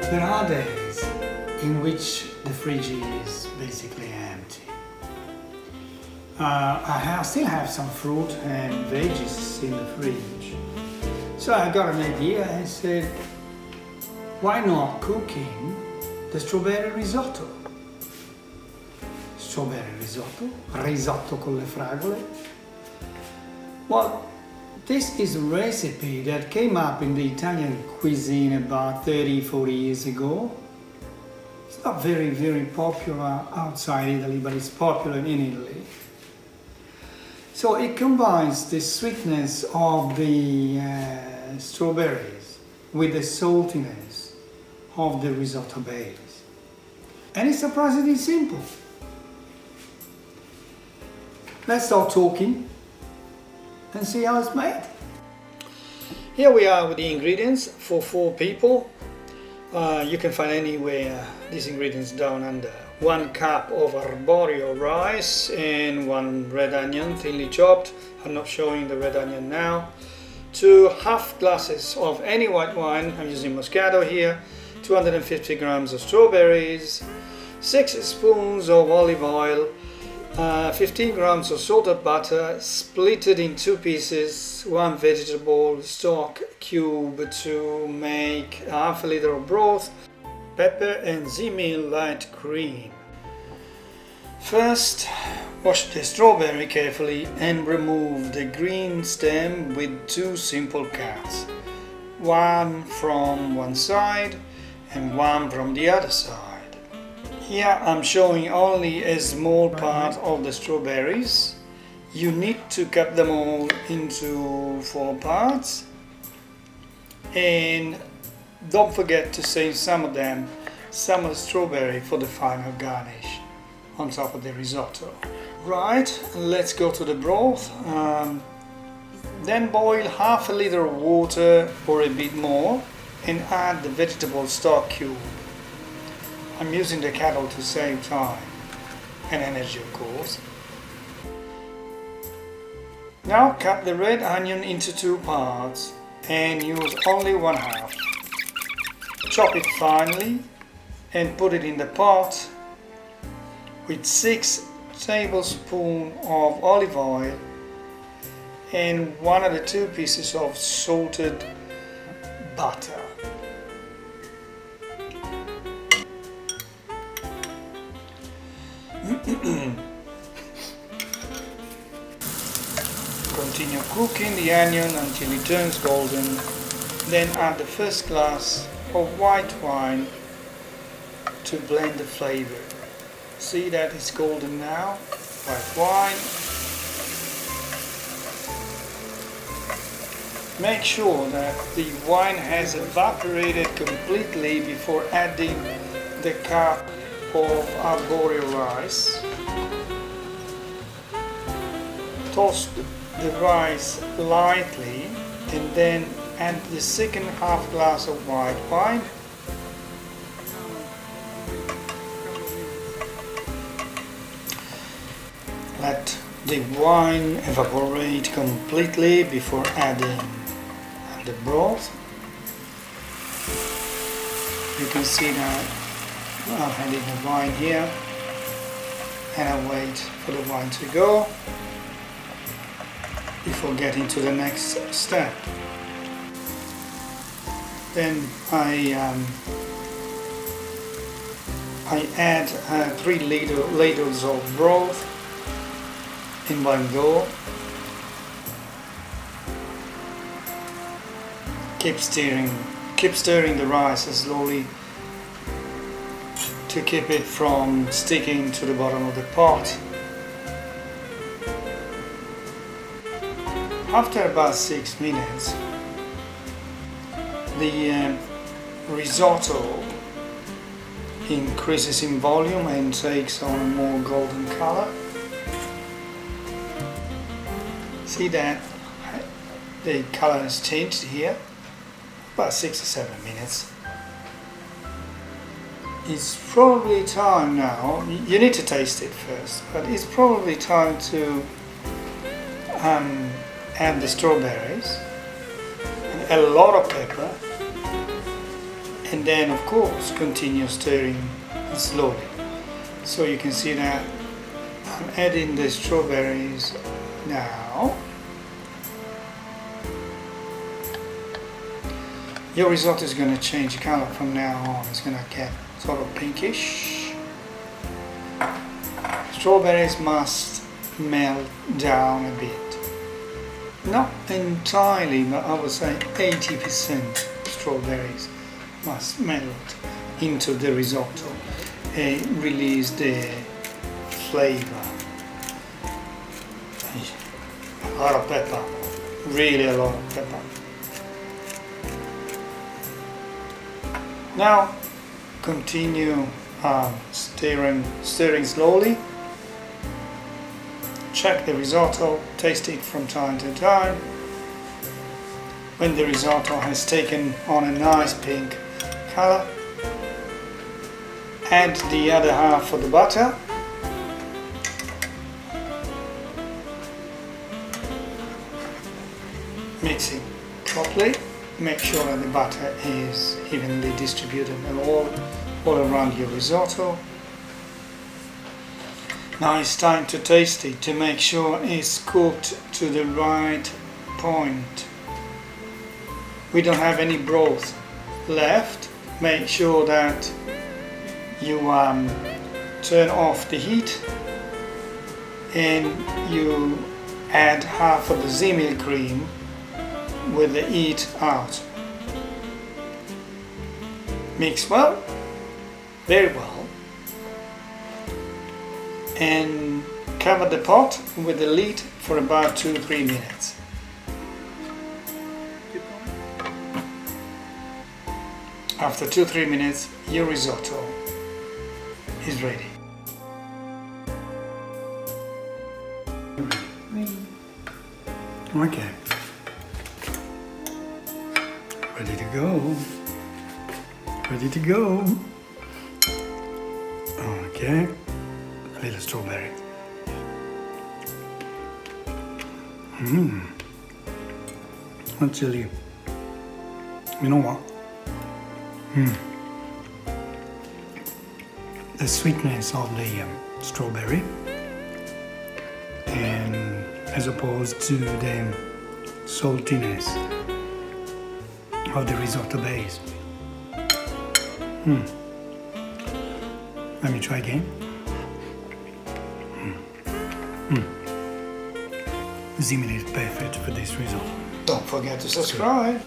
There are days in which the fridge is basically empty. I still have some fruit and veggies in the fridge. So I got an idea and said, why not cooking the strawberry risotto? Strawberry risotto, risotto con le fragole. Well, this is a recipe that came up in the Italian cuisine about 30-40 years ago. It's not very popular outside Italy, but it's popular in Italy. So it combines the sweetness of the strawberries with the saltiness of the risotto base. And it's surprisingly simple. Let's start talking and see how it's made. Here we are with the ingredients for 4 people. You can find anywhere these ingredients down under. 1 cup of Arborio rice and 1 red onion thinly chopped. I'm not showing the red onion now. 2 half glasses of any white wine, I'm using Moscato here. 250 grams of strawberries. 6 spoons of olive oil. 15 grams of salted butter, split it in 2 pieces, 1 vegetable stock cube to make half a liter of broth, pepper and Zymil light cream. First, wash the strawberry carefully and remove the green stem with 2 simple cuts, 1 from one side and 1 from the other side. Here I'm showing only a small part of the strawberries. You need to cut them all into 4 parts, and don't forget to save some of the strawberry for the final garnish on top of the risotto. Right, let's go to the broth. Then boil half a liter of water or a bit more and add the vegetable stock cube. I'm using the kettle to save time and energy, of course. Now cut the red onion into 2 parts and use only 1/2. Chop it finely and put it in the pot with 6 tablespoons of olive oil and 1 or 2 pieces of salted butter. Continue cooking the onion until it turns golden, then add the first glass of white wine to blend the flavor. See that it's golden now, white wine. Make sure that the wine has evaporated completely before adding the cup of Arborio rice. Toast the rice lightly and then add the second half glass of white wine. Let the wine evaporate completely before adding the broth. You can see that I'm adding the wine here and I wait for the wine to go before getting to the next step. Then I add 3 ladles of broth in one go. Keep stirring the rice slowly to keep it from sticking to the bottom of the pot. After about 6 minutes, the risotto increases in volume and takes on a more golden color. See that the color has changed here, about 6 or 7 minutes. It's probably time now, you need to taste it first, but it's probably time to add the strawberries, and a lot of pepper, and then of course continue stirring slowly. So you can see that I'm adding the strawberries now. Your risotto is going to change color from now on. It's going to get sort of pinkish. Strawberries must melt down a bit. Not entirely, but I would say 80% strawberries must melt into the risotto and release the flavor. A lot of pepper, really a lot of pepper. Now continue stirring slowly. Check the risotto, taste it from time to time. When the risotto has taken on a nice pink color, add the other half of the butter. Mix it properly. Make sure that the butter is evenly distributed all around your risotto. Now it's time to taste it to make sure it's cooked to the right point. We don't have any broth left. Make sure that you turn off the heat and you add half of the Zymil cream with the heat out. Mix well, very well, and cover the pot with the lid for about 2-3 minutes. After 2-3 minutes, your risotto is ready. Okay. Ready to go. Ready to go. Okay. A little strawberry. Actually, you know what? The sweetness of the strawberry, and as opposed to the saltiness of the risotto base. Let me try again. Zymil is perfect for this risotto. Don't forget to subscribe.